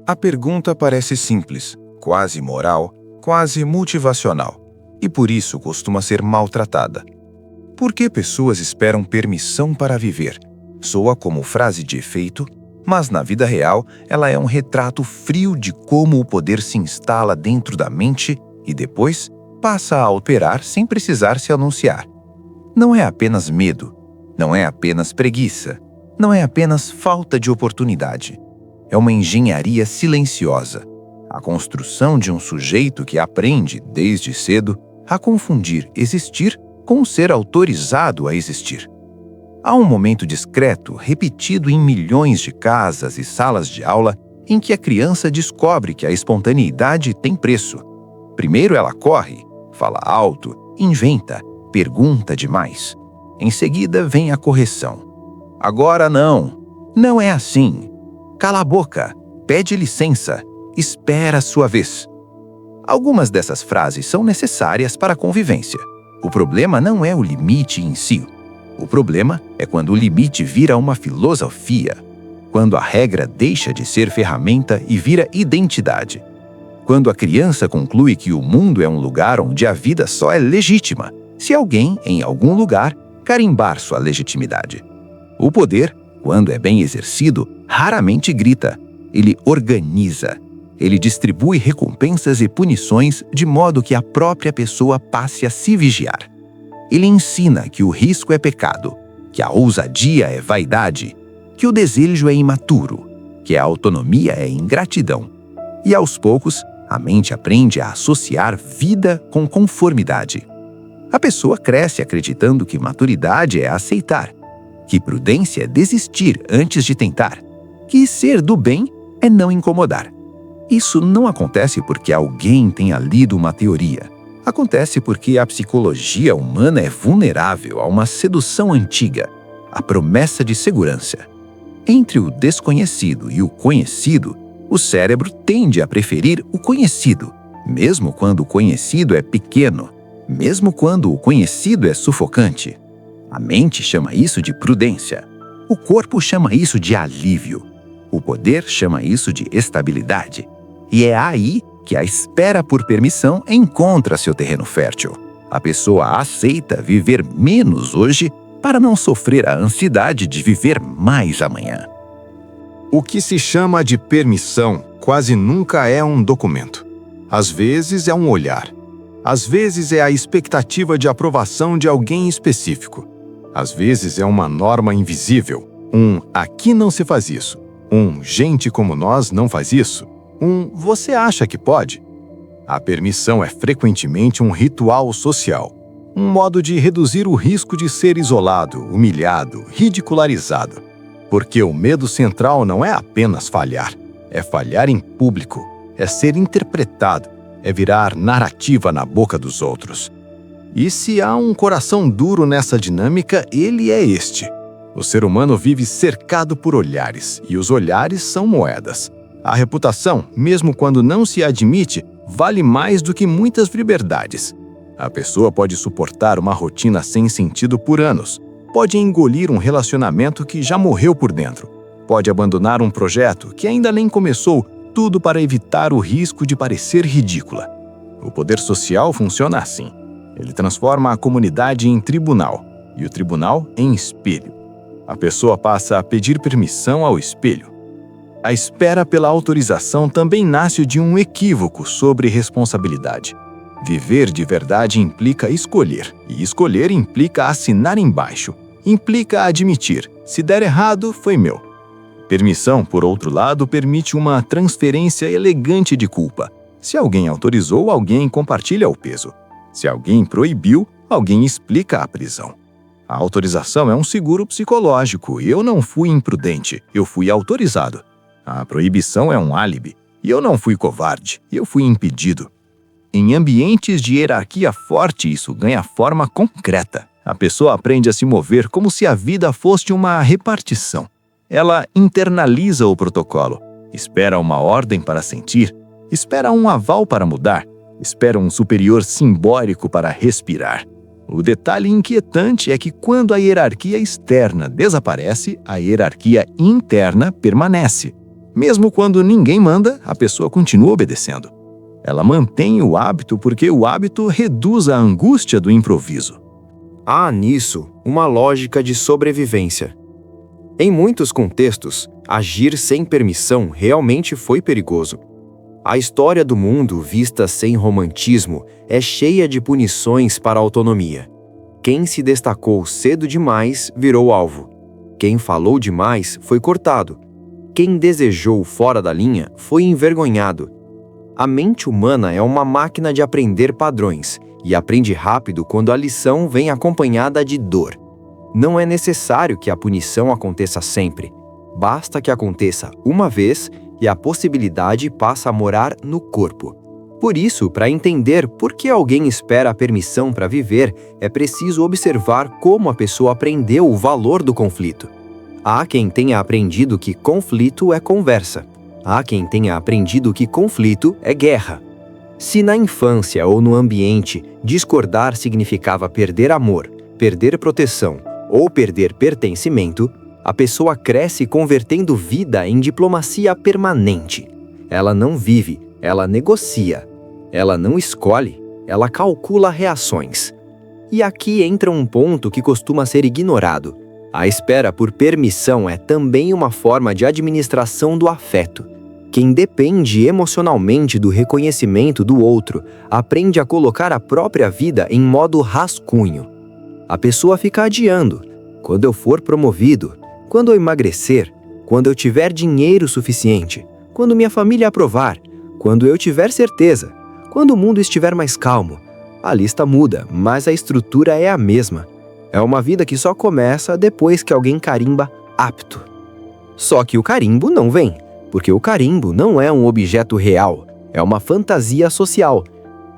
A pergunta parece simples, quase moral, quase motivacional, e por isso costuma ser maltratada. Por que pessoas esperam permissão para viver? Soa como frase de efeito, mas na vida real ela é um retrato frio de como o poder se instala dentro da mente e depois passa a operar sem precisar se anunciar. Não é apenas medo, não é apenas preguiça, não é apenas falta de oportunidade. É uma engenharia silenciosa, a construção de um sujeito que aprende, desde cedo, a confundir existir com ser autorizado a existir. Há um momento discreto, repetido em milhões de casas e salas de aula, em que a criança descobre que a espontaneidade tem preço. Primeiro ela corre, fala alto, inventa, pergunta demais. Em seguida vem a correção. Agora não, não é assim. Cala a boca, pede licença, espera a sua vez. Algumas dessas frases são necessárias para a convivência. O problema não é o limite em si. O problema é quando o limite vira uma filosofia, quando a regra deixa de ser ferramenta e vira identidade. Quando a criança conclui que o mundo é um lugar onde a vida só é legítima, se alguém, em algum lugar, carimbar sua legitimidade. O poder, quando é bem exercido, raramente grita. Ele organiza. Ele distribui recompensas e punições de modo que a própria pessoa passe a se vigiar. Ele ensina que o risco é pecado, que a ousadia é vaidade, que o desejo é imaturo, que a autonomia é ingratidão. E aos poucos, a mente aprende a associar vida com conformidade. A pessoa cresce acreditando que maturidade é aceitar, que prudência é desistir antes de tentar, que ser do bem é não incomodar. Isso não acontece porque alguém tenha lido uma teoria. Acontece porque a psicologia humana é vulnerável a uma sedução antiga, a promessa de segurança. Entre o desconhecido e o conhecido, o cérebro tende a preferir o conhecido, mesmo quando o conhecido é pequeno, mesmo quando o conhecido é sufocante. A mente chama isso de prudência. O corpo chama isso de alívio. O poder chama isso de estabilidade. E é aí que a espera por permissão encontra seu terreno fértil. A pessoa aceita viver menos hoje para não sofrer a ansiedade de viver mais amanhã. O que se chama de permissão quase nunca é um documento. Às vezes é um olhar. Às vezes é a expectativa de aprovação de alguém específico. Às vezes é uma norma invisível. Aqui não se faz isso. Gente como nós não faz isso. Você acha que pode? A permissão é frequentemente um ritual social. Um modo de reduzir o risco de ser isolado, humilhado, ridicularizado. Porque o medo central não é apenas falhar. É falhar em público. É ser interpretado. É virar narrativa na boca dos outros. E se há um coração duro nessa dinâmica, ele é este. O ser humano vive cercado por olhares, e os olhares são moedas. A reputação, mesmo quando não se admite, vale mais do que muitas liberdades. A pessoa pode suportar uma rotina sem sentido por anos, pode engolir um relacionamento que já morreu por dentro, pode abandonar um projeto que ainda nem começou, tudo para evitar o risco de parecer ridícula. O poder social funciona assim. Ele transforma a comunidade em tribunal, e o tribunal em espelho. A pessoa passa a pedir permissão ao espelho. A espera pela autorização também nasce de um equívoco sobre responsabilidade. Viver de verdade implica escolher, e escolher implica assinar embaixo, implica admitir, se der errado, foi meu. Permissão, por outro lado, permite uma transferência elegante de culpa. Se alguém autorizou, alguém compartilha o peso. Se alguém proibiu, alguém explica a prisão. A autorização é um seguro psicológico, e eu não fui imprudente, eu fui autorizado. A proibição é um álibi, e eu não fui covarde, eu fui impedido. Em ambientes de hierarquia forte, isso ganha forma concreta. A pessoa aprende a se mover como se a vida fosse uma repartição. Ela internaliza o protocolo, espera uma ordem para sentir, espera um aval para mudar, espera um superior simbólico para respirar. O detalhe inquietante é que quando a hierarquia externa desaparece, a hierarquia interna permanece. Mesmo quando ninguém manda, a pessoa continua obedecendo. Ela mantém o hábito porque o hábito reduz a angústia do improviso. Há nisso uma lógica de sobrevivência. Em muitos contextos, agir sem permissão realmente foi perigoso. A história do mundo, vista sem romantismo, é cheia de punições para a autonomia. Quem se destacou cedo demais virou alvo. Quem falou demais foi cortado. Quem desejou fora da linha foi envergonhado. A mente humana é uma máquina de aprender padrões e aprende rápido quando a lição vem acompanhada de dor. Não é necessário que a punição aconteça sempre. Basta que aconteça uma vez e a possibilidade passa a morar no corpo. Por isso, para entender por que alguém espera a permissão para viver, é preciso observar como a pessoa aprendeu o valor do conflito. Há quem tenha aprendido que conflito é conversa. Há quem tenha aprendido que conflito é guerra. Se na infância ou no ambiente discordar significava perder amor, perder proteção ou perder pertencimento, a pessoa cresce convertendo vida em diplomacia permanente. Ela não vive, ela negocia. Ela não escolhe, ela calcula reações. E aqui entra um ponto que costuma ser ignorado. A espera por permissão é também uma forma de administração do afeto. Quem depende emocionalmente do reconhecimento do outro aprende a colocar a própria vida em modo rascunho. A pessoa fica adiando. Quando eu for promovido, quando eu emagrecer, quando eu tiver dinheiro suficiente, quando minha família aprovar, quando eu tiver certeza, quando o mundo estiver mais calmo. A lista muda, mas a estrutura é a mesma. É uma vida que só começa depois que alguém carimba apto. Só que o carimbo não vem, porque o carimbo não é um objeto real, é uma fantasia social.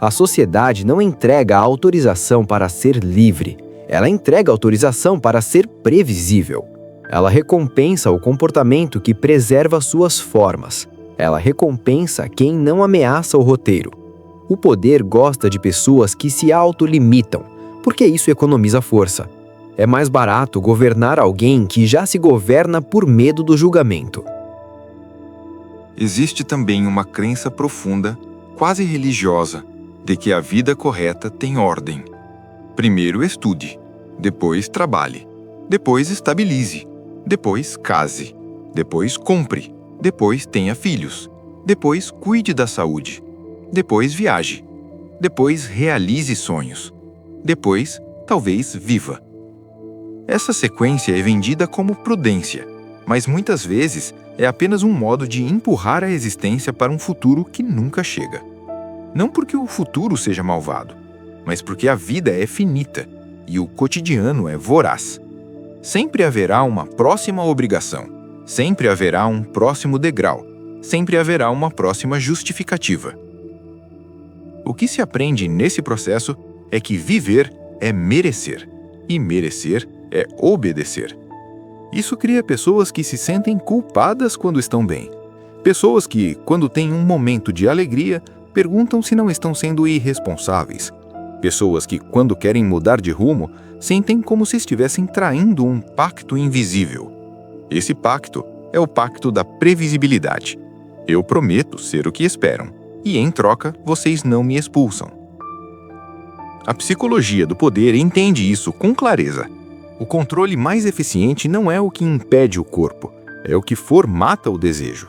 A sociedade não entrega a autorização para ser livre, ela entrega a autorização para ser previsível. Ela recompensa o comportamento que preserva suas formas. Ela recompensa quem não ameaça o roteiro. O poder gosta de pessoas que se autolimitam, porque isso economiza força. É mais barato governar alguém que já se governa por medo do julgamento. Existe também uma crença profunda, quase religiosa, de que a vida correta tem ordem. Primeiro estude, depois trabalhe, depois estabilize, depois case, depois compre, depois tenha filhos, depois cuide da saúde, depois viaje, depois realize sonhos, depois talvez viva. Essa sequência é vendida como prudência, mas muitas vezes é apenas um modo de empurrar a existência para um futuro que nunca chega. Não porque o futuro seja malvado, mas porque a vida é finita e o cotidiano é voraz. Sempre haverá uma próxima obrigação, sempre haverá um próximo degrau, sempre haverá uma próxima justificativa. O que se aprende nesse processo é que viver é merecer, e merecer é obedecer. Isso cria pessoas que se sentem culpadas quando estão bem. Pessoas que, quando têm um momento de alegria, perguntam se não estão sendo irresponsáveis. Pessoas que, quando querem mudar de rumo, sentem como se estivessem traindo um pacto invisível. Esse pacto é o pacto da previsibilidade. Eu prometo ser o que esperam, e em troca vocês não me expulsam. A psicologia do poder entende isso com clareza. O controle mais eficiente não é o que impede o corpo, é o que formata o desejo.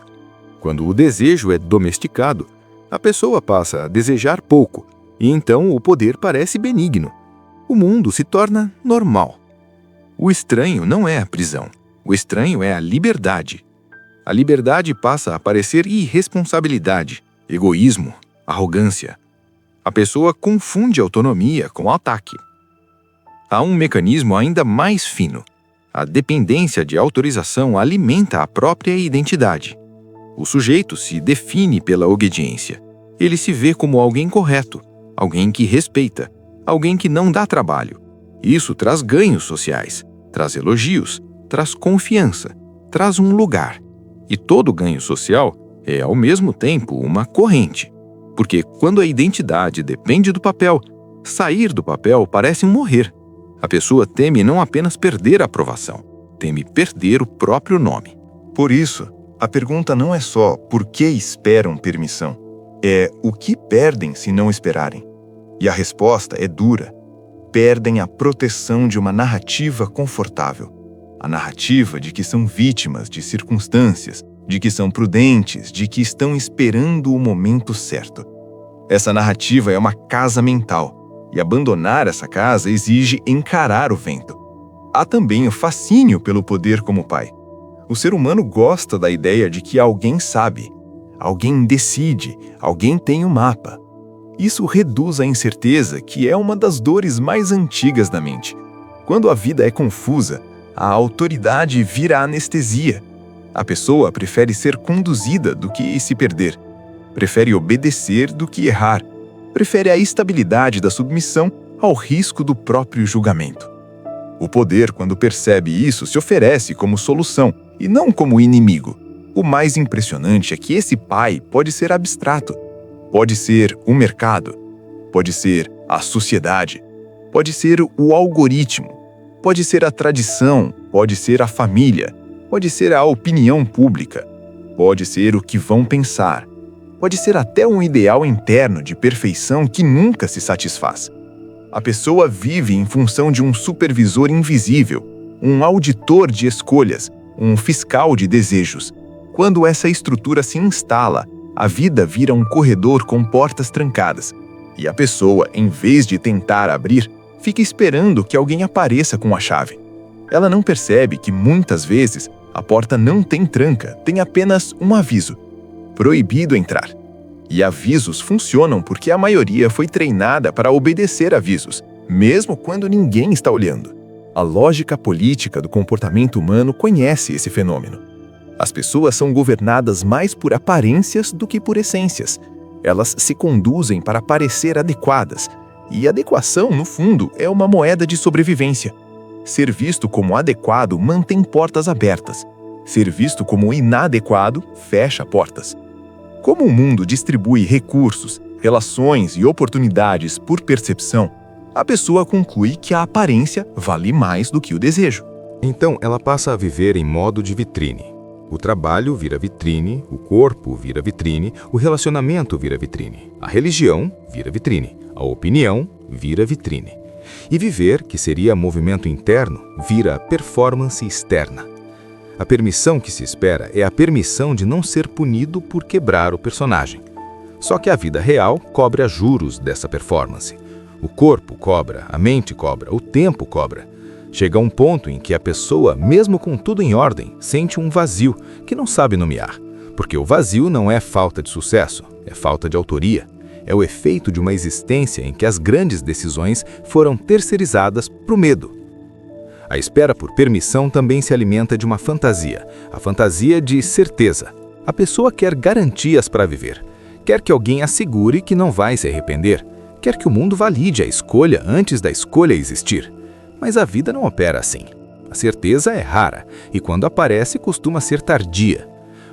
Quando o desejo é domesticado, a pessoa passa a desejar pouco, e então o poder parece benigno. O mundo se torna normal. O estranho não é a prisão, o estranho é a liberdade. A liberdade passa a parecer irresponsabilidade, egoísmo, arrogância. A pessoa confunde autonomia com ataque. Há um mecanismo ainda mais fino. A dependência de autorização alimenta a própria identidade. O sujeito se define pela obediência. Ele se vê como alguém correto, alguém que respeita, alguém que não dá trabalho. Isso traz ganhos sociais, traz elogios, traz confiança, traz um lugar. E todo ganho social é, ao mesmo tempo, uma corrente. Porque quando a identidade depende do papel, sair do papel parece morrer. A pessoa teme não apenas perder a aprovação, teme perder o próprio nome. Por isso, A pergunta não é só por que esperam permissão, é o que perdem se não esperarem. E a resposta é dura. Perdem a proteção de uma narrativa confortável. A narrativa de que são vítimas de circunstâncias, de que são prudentes, de que estão esperando o momento certo. Essa narrativa é uma casa mental, e abandonar essa casa exige encarar o vento. Há também o fascínio pelo poder como pai. O ser humano gosta da ideia de que alguém sabe, alguém decide, alguém tem um mapa. Isso reduz a incerteza, que é uma das dores mais antigas da mente. Quando a vida é confusa, a autoridade vira anestesia. A pessoa prefere ser conduzida do que se perder. Prefere obedecer do que errar. Prefere a estabilidade da submissão ao risco do próprio julgamento. O poder, quando percebe isso, se oferece como solução e não como inimigo. O mais impressionante é que esse pai pode ser abstrato. Pode ser o mercado. Pode ser a sociedade. Pode ser o algoritmo. Pode ser a tradição. Pode ser a família. Pode ser a opinião pública. Pode ser o que vão pensar. Pode ser até um ideal interno de perfeição que nunca se satisfaz. A pessoa vive em função de um supervisor invisível, um auditor de escolhas, um fiscal de desejos. Quando essa estrutura se instala, a vida vira um corredor com portas trancadas. E a pessoa, em vez de tentar abrir, fica esperando que alguém apareça com a chave. Ela não percebe que, muitas vezes, a porta não tem tranca, tem apenas um aviso: proibido entrar. E avisos funcionam porque a maioria foi treinada para obedecer avisos, mesmo quando ninguém está olhando. A lógica política do comportamento humano conhece esse fenômeno. As pessoas são governadas mais por aparências do que por essências. Elas se conduzem para parecer adequadas, e adequação, no fundo, é uma moeda de sobrevivência. Ser visto como adequado mantém portas abertas. Ser visto como inadequado fecha portas. Como o mundo distribui recursos, relações e oportunidades por percepção, a pessoa conclui que a aparência vale mais do que o desejo. Então, ela passa a viver em modo de vitrine. O trabalho vira vitrine, o corpo vira vitrine, o relacionamento vira vitrine, a religião vira vitrine, a opinião vira vitrine. E viver, que seria movimento interno, vira performance externa. A permissão que se espera é a permissão de não ser punido por quebrar o personagem. Só que a vida real cobra juros dessa performance. O corpo cobra, a mente cobra, o tempo cobra. Chega um ponto em que a pessoa, mesmo com tudo em ordem, sente um vazio que não sabe nomear. Porque o vazio não é falta de sucesso, é falta de autoria. É o efeito de uma existência em que as grandes decisões foram terceirizadas para o medo. A espera por permissão também se alimenta de uma fantasia, a fantasia de certeza. A pessoa quer garantias para viver. Quer que alguém assegure que não vai se arrepender. Quer que o mundo valide a escolha antes da escolha existir. Mas a vida não opera assim. A certeza é rara e, quando aparece, costuma ser tardia.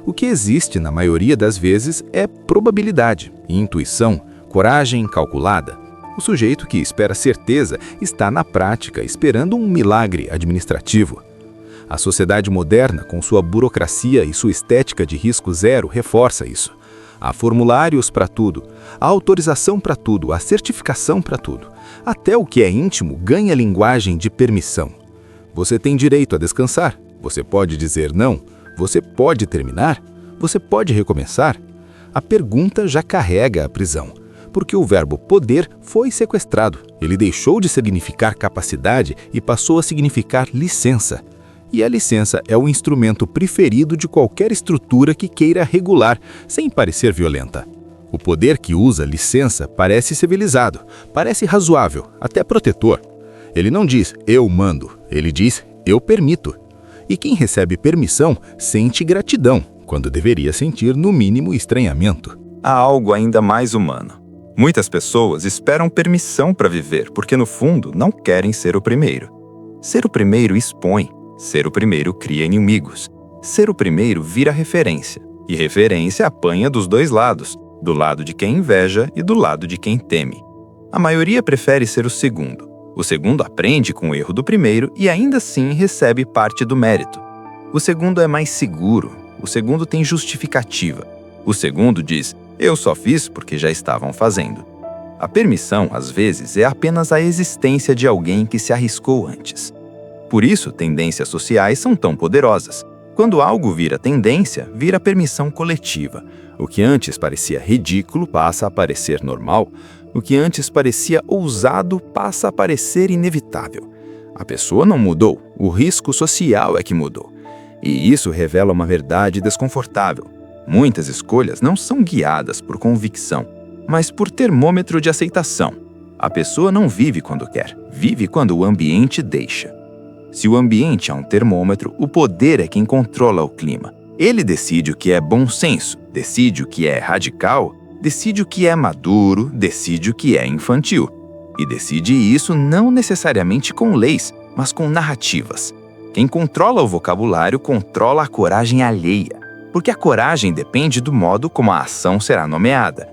O que existe, na maioria das vezes, é probabilidade, intuição, coragem calculada. O sujeito que espera certeza está, na prática, esperando um milagre administrativo. A sociedade moderna, com sua burocracia e sua estética de risco zero, reforça isso. Há formulários para tudo, há autorização para tudo, há certificação para tudo. Até o que é íntimo ganha linguagem de permissão. Você tem direito a descansar, você pode dizer não, você pode terminar, você pode recomeçar. A pergunta já carrega a prisão, porque o verbo poder foi sequestrado. Ele deixou de significar capacidade e passou a significar licença. E a licença é o instrumento preferido de qualquer estrutura que queira regular, sem parecer violenta. O poder que usa licença parece civilizado, parece razoável, até protetor. Ele não diz eu mando, ele diz eu permito. E quem recebe permissão sente gratidão, quando deveria sentir no mínimo estranhamento. Há algo ainda mais humano. Muitas pessoas esperam permissão para viver porque, no fundo, não querem ser o primeiro. Ser o primeiro expõe. Ser o primeiro cria inimigos. Ser o primeiro vira referência. E referência apanha dos dois lados, do lado de quem inveja e do lado de quem teme. A maioria prefere ser o segundo. O segundo aprende com o erro do primeiro e ainda assim recebe parte do mérito. O segundo é mais seguro, O segundo tem justificativa. O segundo diz: eu só fiz porque já estavam fazendo. A permissão, às vezes, é apenas a existência de alguém que se arriscou antes. Por isso, tendências sociais são tão poderosas. Quando algo vira tendência, vira permissão coletiva. O que antes parecia ridículo passa a parecer normal. O que antes parecia ousado passa a parecer inevitável. A pessoa não mudou, o risco social é que mudou. E isso revela uma verdade desconfortável. Muitas escolhas não são guiadas por convicção, mas por termômetro de aceitação. A pessoa não vive quando quer, vive quando o ambiente deixa. Se o ambiente é um termômetro, o poder é quem controla o clima. Ele decide o que é bom senso, decide o que é radical, decide o que é maduro, decide o que é infantil. E decide isso não necessariamente com leis, mas com narrativas. Quem controla o vocabulário controla a coragem alheia, porque a coragem depende do modo como a ação será nomeada.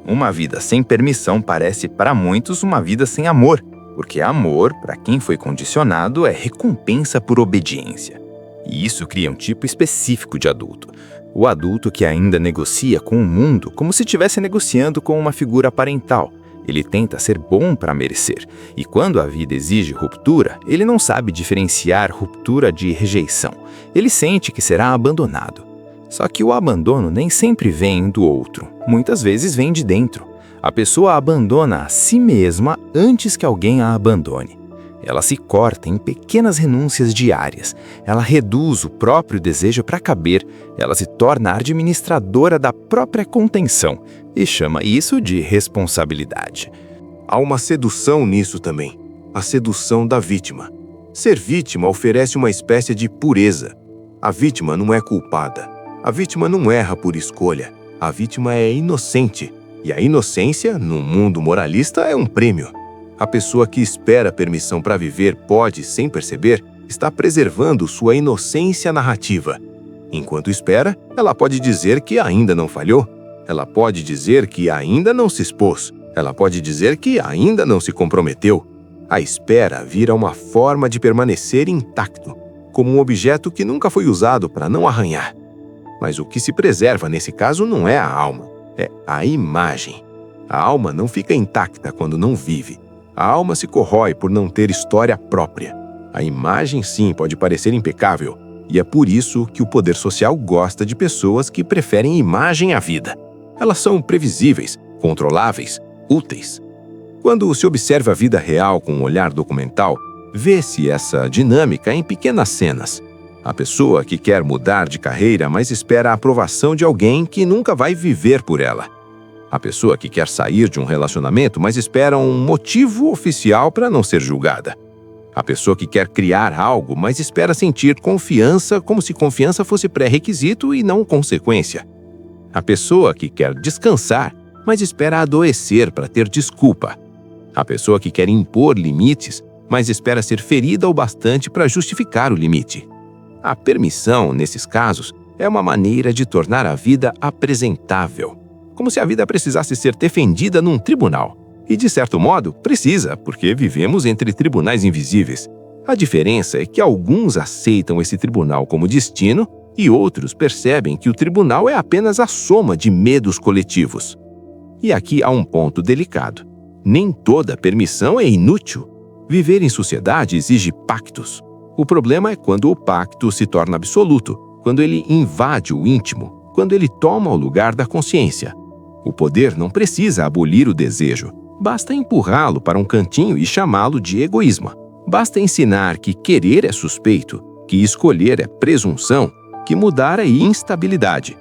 Uma vida sem permissão parece para muitos uma vida sem amor, porque amor, para quem foi condicionado, é recompensa por obediência. E isso cria um tipo específico de adulto. O adulto que ainda negocia com o mundo como se estivesse negociando com uma figura parental. Ele tenta ser bom para merecer. E quando a vida exige ruptura, ele não sabe diferenciar ruptura de rejeição. Ele sente que será abandonado. Só que o abandono nem sempre vem do outro. Muitas vezes vem de dentro. A pessoa abandona a si mesma antes que alguém a abandone. Ela se corta em pequenas renúncias diárias. Ela reduz o próprio desejo para caber. Ela se torna administradora da própria contenção e chama isso de responsabilidade. Há uma sedução nisso também, a sedução da vítima. Ser vítima oferece uma espécie de pureza. A vítima não é culpada. A vítima não erra por escolha. A vítima é inocente. E a inocência, no mundo moralista, é um prêmio. A pessoa que espera permissão para viver pode, sem perceber, estar preservando sua inocência narrativa. Enquanto espera, ela pode dizer que ainda não falhou. Ela pode dizer que ainda não se expôs. Ela pode dizer que ainda não se comprometeu. A espera vira uma forma de permanecer intacto, como um objeto que nunca foi usado para não arranhar. Mas o que se preserva nesse caso não é a alma, é a imagem. A alma não fica intacta quando não vive. A alma se corrói por não ter história própria. A imagem, sim, pode parecer impecável, e é por isso que o poder social gosta de pessoas que preferem imagem à vida. Elas são previsíveis, controláveis, úteis. Quando se observa a vida real com um olhar documental, vê-se essa dinâmica em pequenas cenas. A pessoa que quer mudar de carreira, mas espera a aprovação de alguém que nunca vai viver por ela. A pessoa que quer sair de um relacionamento, mas espera um motivo oficial para não ser julgada. A pessoa que quer criar algo, mas espera sentir confiança como se confiança fosse pré-requisito e não consequência. A pessoa que quer descansar, mas espera adoecer para ter desculpa. A pessoa que quer impor limites, mas espera ser ferida o bastante para justificar o limite. A permissão, nesses casos, é uma maneira de tornar a vida apresentável. Como se a vida precisasse ser defendida num tribunal. E, de certo modo, precisa, porque vivemos entre tribunais invisíveis. A diferença é que alguns aceitam esse tribunal como destino e outros percebem que o tribunal é apenas a soma de medos coletivos. E aqui há um ponto delicado. Nem toda permissão é inútil. Viver em sociedade exige pactos. O problema é quando o pacto se torna absoluto, quando ele invade o íntimo, quando ele toma o lugar da consciência. O poder não precisa abolir o desejo. Basta empurrá-lo para um cantinho e chamá-lo de egoísmo. Basta ensinar que querer é suspeito, que escolher é presunção, que mudar é instabilidade.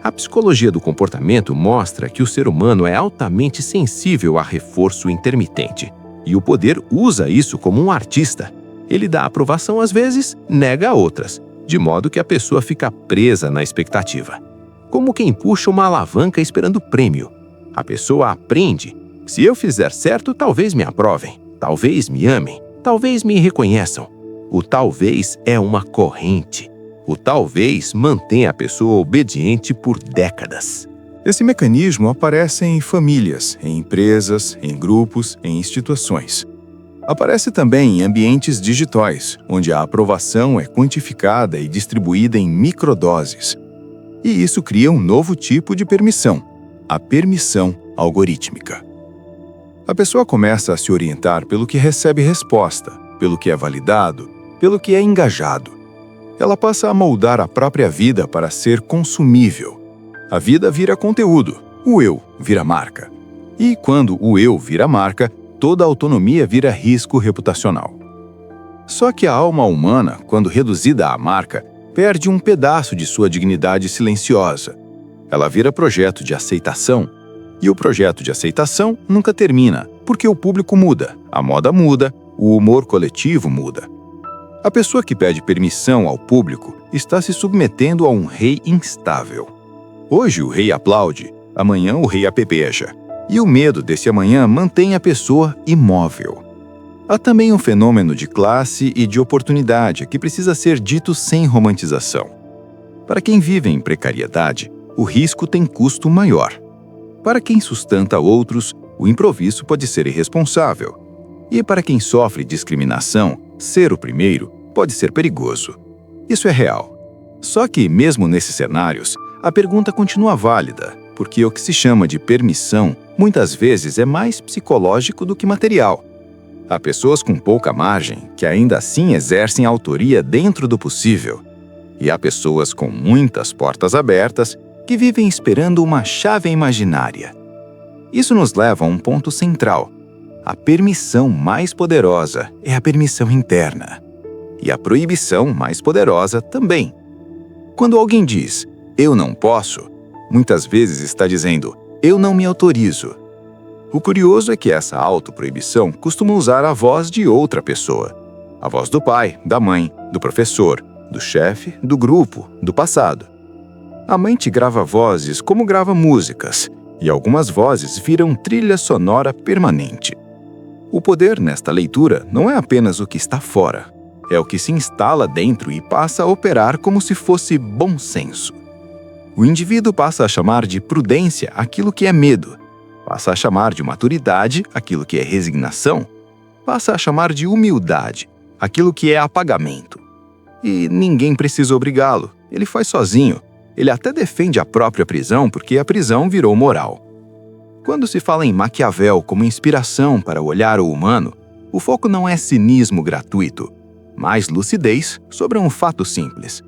A psicologia do comportamento mostra que o ser humano é altamente sensível a reforço intermitente. E o poder usa isso como um artista. Ele dá aprovação às vezes, nega outras, de modo que a pessoa fica presa na expectativa. Como quem puxa uma alavanca esperando prêmio. A pessoa aprende. Se eu fizer certo, talvez me aprovem, talvez me amem, talvez me reconheçam. O talvez é uma corrente. O talvez mantém a pessoa obediente por décadas. Esse mecanismo aparece em famílias, em empresas, em grupos, em instituições. Aparece também em ambientes digitais, onde a aprovação é quantificada e distribuída em microdoses. E isso cria um novo tipo de permissão, a permissão algorítmica. A pessoa começa a se orientar pelo que recebe resposta, pelo que é validado, pelo que é engajado. Ela passa a moldar a própria vida para ser consumível. A vida vira conteúdo, o eu vira marca. E quando o eu vira marca, toda a autonomia vira risco reputacional. Só que a alma humana, quando reduzida à marca, perde um pedaço de sua dignidade silenciosa. Ela vira projeto de aceitação. E o projeto de aceitação nunca termina, porque o público muda, a moda muda, o humor coletivo muda. A pessoa que pede permissão ao público está se submetendo a um rei instável. Hoje o rei aplaude, amanhã o rei apebeja. E o medo desse amanhã mantém a pessoa imóvel. Há também um fenômeno de classe e de oportunidade que precisa ser dito sem romantização. Para quem vive em precariedade, o risco tem custo maior. Para quem sustenta outros, o improviso pode ser irresponsável. E para quem sofre discriminação, ser o primeiro pode ser perigoso. Isso é real. Só que, mesmo nesses cenários, a pergunta continua válida, porque o que se chama de permissão muitas vezes é mais psicológico do que material. Há pessoas com pouca margem que ainda assim exercem a autoria dentro do possível. E há pessoas com muitas portas abertas que vivem esperando uma chave imaginária. Isso nos leva a um ponto central. A permissão mais poderosa é a permissão interna. E a proibição mais poderosa também. Quando alguém diz, eu não posso, muitas vezes está dizendo, eu não me autorizo. O curioso é que essa autoproibição costuma usar a voz de outra pessoa. A voz do pai, da mãe, do professor, do chefe, do grupo, do passado. A mente grava vozes como grava músicas, e algumas vozes viram trilha sonora permanente. O poder nesta leitura não é apenas o que está fora, é o que se instala dentro e passa a operar como se fosse bom senso. O indivíduo passa a chamar de prudência aquilo que é medo, passa a chamar de maturidade aquilo que é resignação, passa a chamar de humildade aquilo que é apagamento. E ninguém precisa obrigá-lo, ele faz sozinho. Ele até defende a própria prisão porque a prisão virou moral. Quando se fala em Maquiavel como inspiração para o olhar humano, o foco não é cinismo gratuito, mas lucidez sobre um fato simples.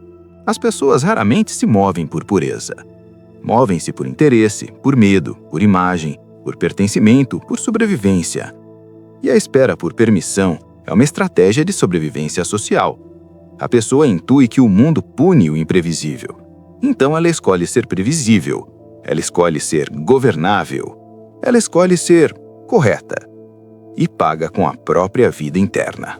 As pessoas raramente se movem por pureza. Movem-se por interesse, por medo, por imagem, por pertencimento, por sobrevivência. E a espera por permissão é uma estratégia de sobrevivência social. A pessoa intui que o mundo pune o imprevisível. Então ela escolhe ser previsível. Ela escolhe ser governável. Ela escolhe ser correta. E paga com a própria vida interna.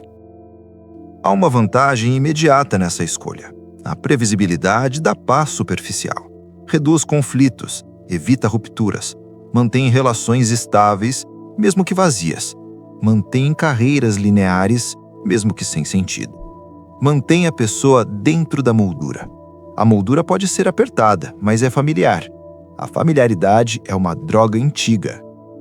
Há uma vantagem imediata nessa escolha. A previsibilidade da paz superficial. Reduz conflitos, evita rupturas, mantém relações estáveis, mesmo que vazias. Mantém carreiras lineares, mesmo que sem sentido. Mantém a pessoa dentro da moldura. A moldura pode ser apertada, mas é familiar. A familiaridade é uma droga antiga.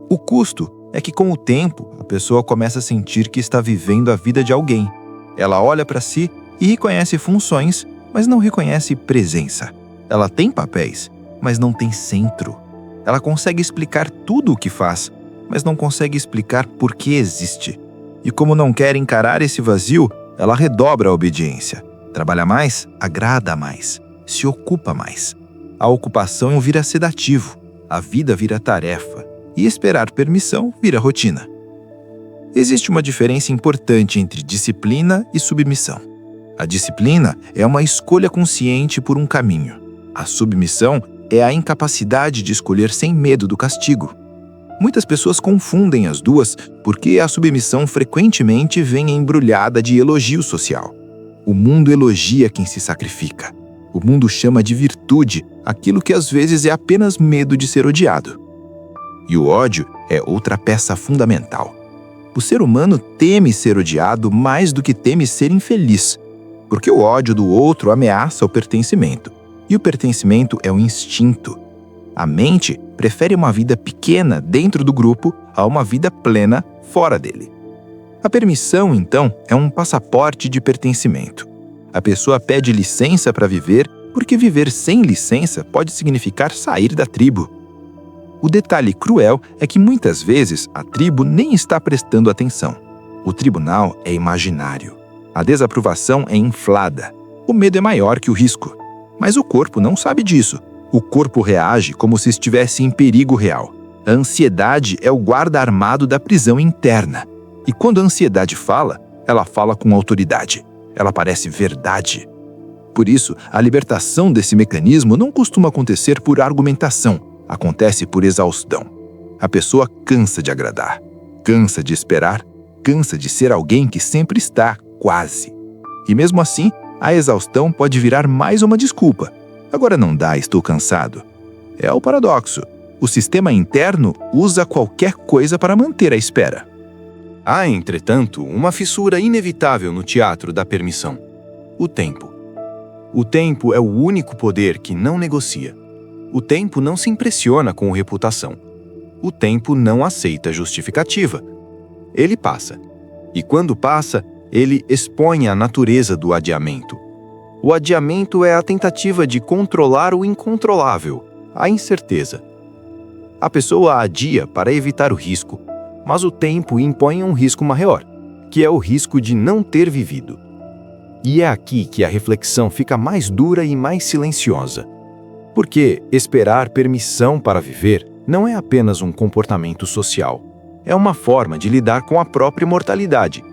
O custo é que, com o tempo, a pessoa começa a sentir que está vivendo a vida de alguém. Ela olha para si e reconhece funções, mas não reconhece presença. Ela tem papéis, mas não tem centro. Ela consegue explicar tudo o que faz, mas não consegue explicar por que existe. E como não quer encarar esse vazio, ela redobra a obediência. Trabalha mais, agrada mais, se ocupa mais. A ocupação vira sedativo, a vida vira tarefa, e esperar permissão vira rotina. Existe uma diferença importante entre disciplina e submissão. A disciplina é uma escolha consciente por um caminho. A submissão é a incapacidade de escolher sem medo do castigo. Muitas pessoas confundem as duas porque a submissão frequentemente vem embrulhada de elogio social. O mundo elogia quem se sacrifica. O mundo chama de virtude aquilo que às vezes é apenas medo de ser odiado. E o ódio é outra peça fundamental. O ser humano teme ser odiado mais do que teme ser infeliz, porque o ódio do outro ameaça o pertencimento, e o pertencimento é um instinto. A mente prefere uma vida pequena dentro do grupo a uma vida plena fora dele. A permissão, então, é um passaporte de pertencimento. A pessoa pede licença para viver porque viver sem licença pode significar sair da tribo. O detalhe cruel é que muitas vezes a tribo nem está prestando atenção. O tribunal é imaginário. A desaprovação é inflada. O medo é maior que o risco. Mas o corpo não sabe disso. O corpo reage como se estivesse em perigo real. A ansiedade é o guarda armado da prisão interna. E quando a ansiedade fala, ela fala com autoridade. Ela parece verdade. Por isso, a libertação desse mecanismo não costuma acontecer por argumentação. Acontece por exaustão. A pessoa cansa de agradar, cansa de esperar, cansa de ser alguém que sempre está quase. E mesmo assim, a exaustão pode virar mais uma desculpa. Agora não dá, estou cansado. É o paradoxo. O sistema interno usa qualquer coisa para manter a espera. Há, entretanto, uma fissura inevitável no teatro da permissão: o tempo. O tempo é o único poder que não negocia. O tempo não se impressiona com reputação. O tempo não aceita justificativa. Ele passa. E quando passa, ele expõe a natureza do adiamento. O adiamento é a tentativa de controlar o incontrolável, a incerteza. A pessoa adia para evitar o risco, mas o tempo impõe um risco maior, que é o risco de não ter vivido. E é aqui que a reflexão fica mais dura e mais silenciosa. Porque esperar permissão para viver não é apenas um comportamento social. É uma forma de lidar com a própria mortalidade.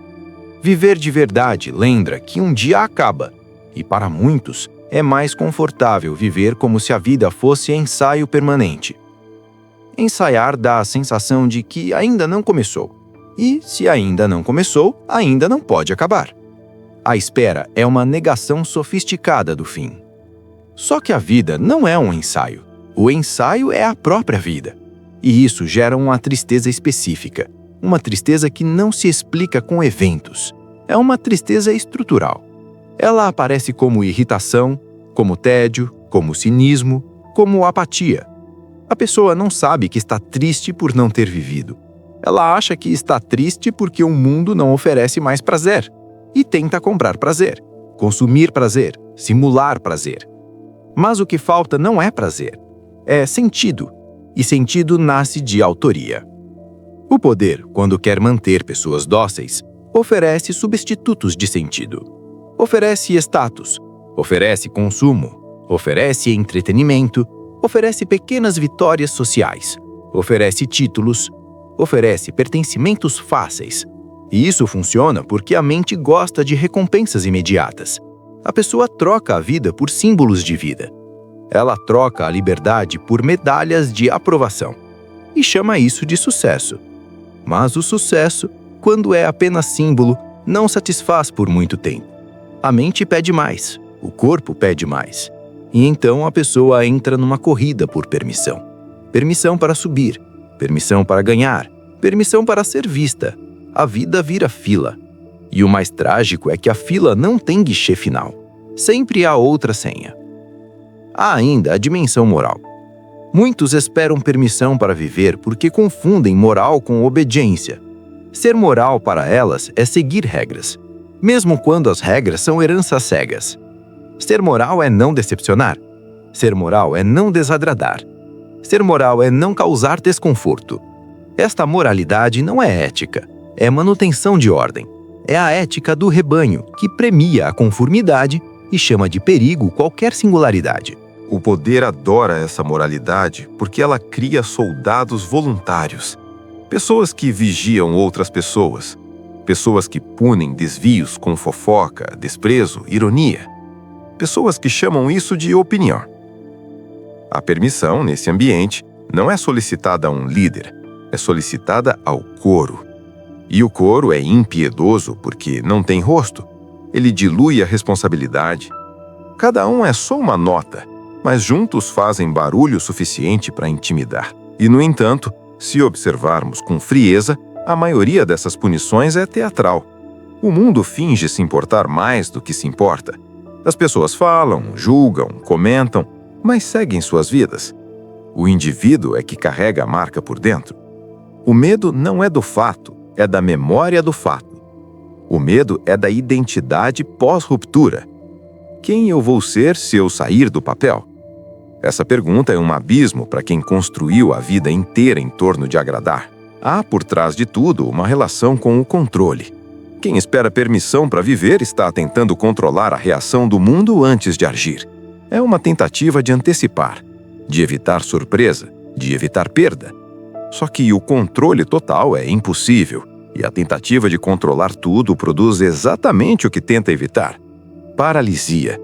Viver de verdade lembra que um dia acaba, e para muitos é mais confortável viver como se a vida fosse ensaio permanente. Ensaiar dá a sensação de que ainda não começou. E, se ainda não começou, ainda não pode acabar. A espera é uma negação sofisticada do fim. Só que a vida não é um ensaio. O ensaio é a própria vida. E isso gera uma tristeza específica. Uma tristeza que não se explica com eventos. É uma tristeza estrutural. Ela aparece como irritação, como tédio, como cinismo, como apatia. A pessoa não sabe que está triste por não ter vivido. Ela acha que está triste porque o mundo não oferece mais prazer. E tenta comprar prazer, consumir prazer, simular prazer. Mas o que falta não é prazer, é sentido. E sentido nasce de autoria. O poder, quando quer manter pessoas dóceis, oferece substitutos de sentido. Oferece status, oferece consumo, oferece entretenimento, oferece pequenas vitórias sociais, oferece títulos, oferece pertencimentos fáceis. E isso funciona porque a mente gosta de recompensas imediatas. A pessoa troca a vida por símbolos de vida. Ela troca a liberdade por medalhas de aprovação. E chama isso de sucesso. Mas o sucesso, quando é apenas símbolo, não satisfaz por muito tempo. A mente pede mais, o corpo pede mais. E então a pessoa entra numa corrida por permissão. Permissão para subir, permissão para ganhar, permissão para ser vista. A vida vira fila. E o mais trágico é que a fila não tem guichê final. Sempre há outra senha. Há ainda a dimensão moral. Muitos esperam permissão para viver porque confundem moral com obediência. Ser moral para elas é seguir regras, mesmo quando as regras são heranças cegas. Ser moral é não decepcionar. Ser moral é não desagradar. Ser moral é não causar desconforto. Esta moralidade não é ética, é manutenção de ordem. É a ética do rebanho, que premia a conformidade e chama de perigo qualquer singularidade. O poder adora essa moralidade porque ela cria soldados voluntários. Pessoas que vigiam outras pessoas. Pessoas que punem desvios com fofoca, desprezo, ironia. Pessoas que chamam isso de opinião. A permissão, nesse ambiente, não é solicitada a um líder, é solicitada ao coro. E o coro é impiedoso porque não tem rosto. Ele dilui a responsabilidade. Cada um é só uma nota, mas juntos fazem barulho suficiente para intimidar. E, no entanto, se observarmos com frieza, a maioria dessas punições é teatral. O mundo finge se importar mais do que se importa. As pessoas falam, julgam, comentam, mas seguem suas vidas. O indivíduo é que carrega a marca por dentro. O medo não é do fato, é da memória do fato. O medo é da identidade pós-ruptura. Quem eu vou ser se eu sair do papel? Essa pergunta é um abismo para quem construiu a vida inteira em torno de agradar. Há, por trás de tudo, uma relação com o controle. Quem espera permissão para viver está tentando controlar a reação do mundo antes de agir. É uma tentativa de antecipar, de evitar surpresa, de evitar perda. Só que o controle total é impossível, e a tentativa de controlar tudo produz exatamente o que tenta evitar: paralisia.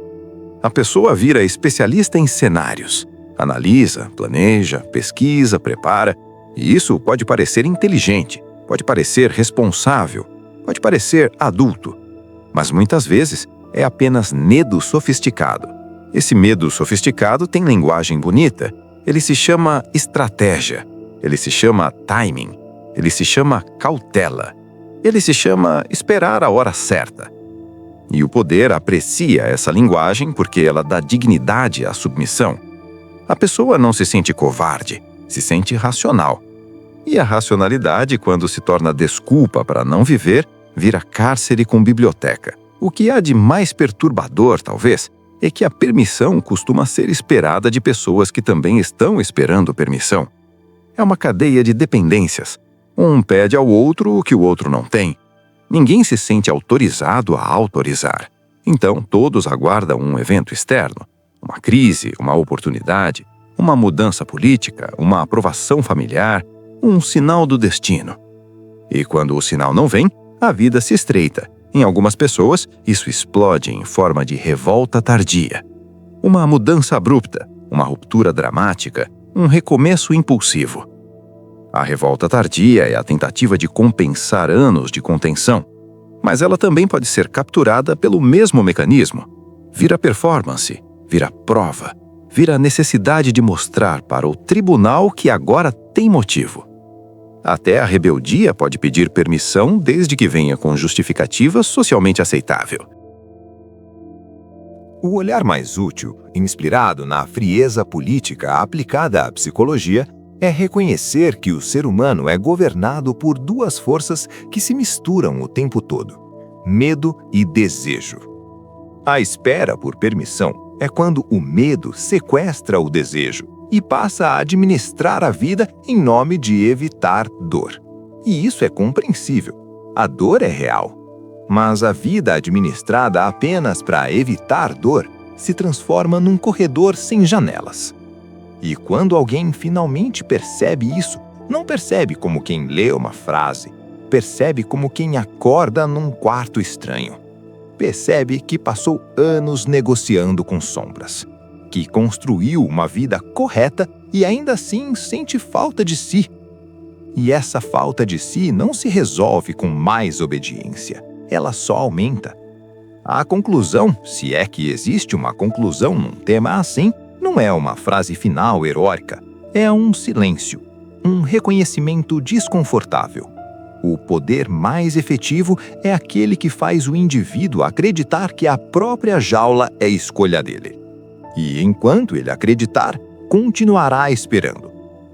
A pessoa vira especialista em cenários. Analisa, planeja, pesquisa, prepara. E isso pode parecer inteligente, pode parecer responsável, pode parecer adulto. Mas muitas vezes é apenas medo sofisticado. Esse medo sofisticado tem linguagem bonita. Ele se chama estratégia. Ele se chama timing. Ele se chama cautela. Ele se chama esperar a hora certa. E o poder aprecia essa linguagem porque ela dá dignidade à submissão. A pessoa não se sente covarde, se sente racional. E a racionalidade, quando se torna desculpa para não viver, vira cárcere com biblioteca. O que há de mais perturbador, talvez, é que a permissão costuma ser esperada de pessoas que também estão esperando permissão. É uma cadeia de dependências. Um pede ao outro o que o outro não tem. Ninguém se sente autorizado a autorizar. Então, todos aguardam um evento externo, uma crise, uma oportunidade, uma mudança política, uma aprovação familiar, um sinal do destino. E quando o sinal não vem, a vida se estreita. Em algumas pessoas, isso explode em forma de revolta tardia. Uma mudança abrupta, uma ruptura dramática, um recomeço impulsivo. A revolta tardia é a tentativa de compensar anos de contenção, mas ela também pode ser capturada pelo mesmo mecanismo. Vira performance, vira prova, vira necessidade de mostrar para o tribunal que agora tem motivo. Até a rebeldia pode pedir permissão desde que venha com justificativa socialmente aceitável. O olhar mais útil, inspirado na frieza política aplicada à psicologia, é reconhecer que o ser humano é governado por duas forças que se misturam o tempo todo: medo e desejo. A espera por permissão é quando o medo sequestra o desejo e passa a administrar a vida em nome de evitar dor. E isso é compreensível. A dor é real. Mas a vida administrada apenas para evitar dor se transforma num corredor sem janelas. E quando alguém finalmente percebe isso, não percebe como quem lê uma frase, percebe como quem acorda num quarto estranho. Percebe que passou anos negociando com sombras, que construiu uma vida correta e ainda assim sente falta de si. E essa falta de si não se resolve com mais obediência, ela só aumenta. A conclusão, se é que existe uma conclusão num tema assim, não é uma frase final heróica, é um silêncio, um reconhecimento desconfortável. O poder mais efetivo é aquele que faz o indivíduo acreditar que a própria jaula é escolha dele. E enquanto ele acreditar, continuará esperando.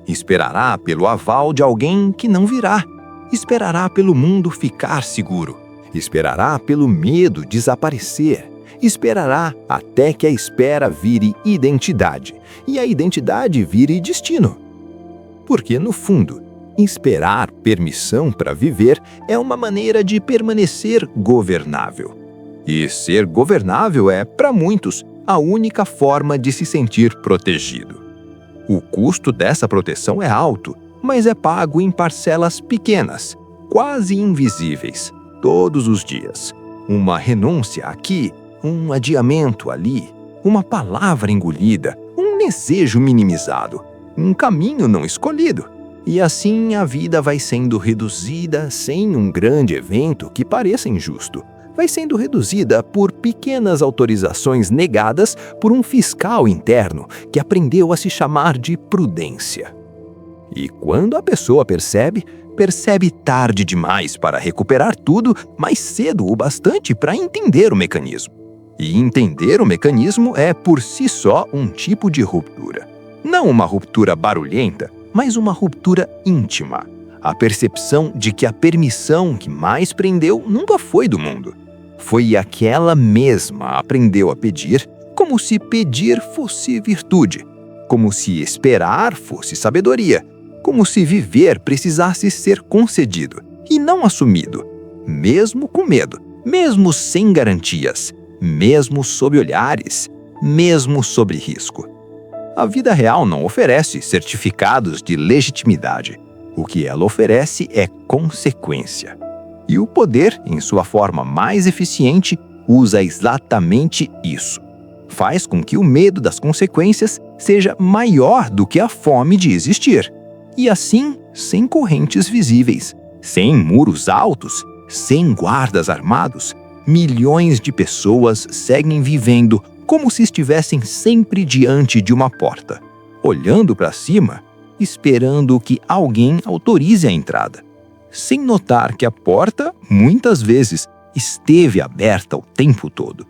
Esperará pelo aval de alguém que não virá. Esperará pelo mundo ficar seguro. Esperará pelo medo desaparecer. Esperará até que a espera vire identidade e a identidade vire destino. Porque, no fundo, esperar permissão para viver é uma maneira de permanecer governável. E ser governável é, para muitos, a única forma de se sentir protegido. O custo dessa proteção é alto, mas é pago em parcelas pequenas, quase invisíveis, todos os dias. Uma renúncia aqui, um adiamento ali, uma palavra engolida, um desejo minimizado, um caminho não escolhido. E assim a vida vai sendo reduzida sem um grande evento que pareça injusto. Vai sendo reduzida por pequenas autorizações negadas por um fiscal interno que aprendeu a se chamar de prudência. E quando a pessoa percebe tarde demais para recuperar tudo, mas cedo o bastante para entender o mecanismo. E entender o mecanismo é, por si só, um tipo de ruptura. Não uma ruptura barulhenta, mas uma ruptura íntima. A percepção de que a permissão que mais prendeu nunca foi do mundo. foi aquela mesma aprendeu a pedir como se pedir fosse virtude, como se esperar fosse sabedoria, como se viver precisasse ser concedido e não assumido, mesmo com medo, mesmo sem garantias, mesmo sob olhares, mesmo sob risco. A vida real não oferece certificados de legitimidade. O que ela oferece é consequência. E o poder, em sua forma mais eficiente, usa exatamente isso. Faz com que o medo das consequências seja maior do que a fome de existir. E assim, sem correntes visíveis, sem muros altos, sem guardas armados, milhões de pessoas seguem vivendo como se estivessem sempre diante de uma porta, olhando para cima, esperando que alguém autorize a entrada, sem notar que a porta, muitas vezes, esteve aberta o tempo todo.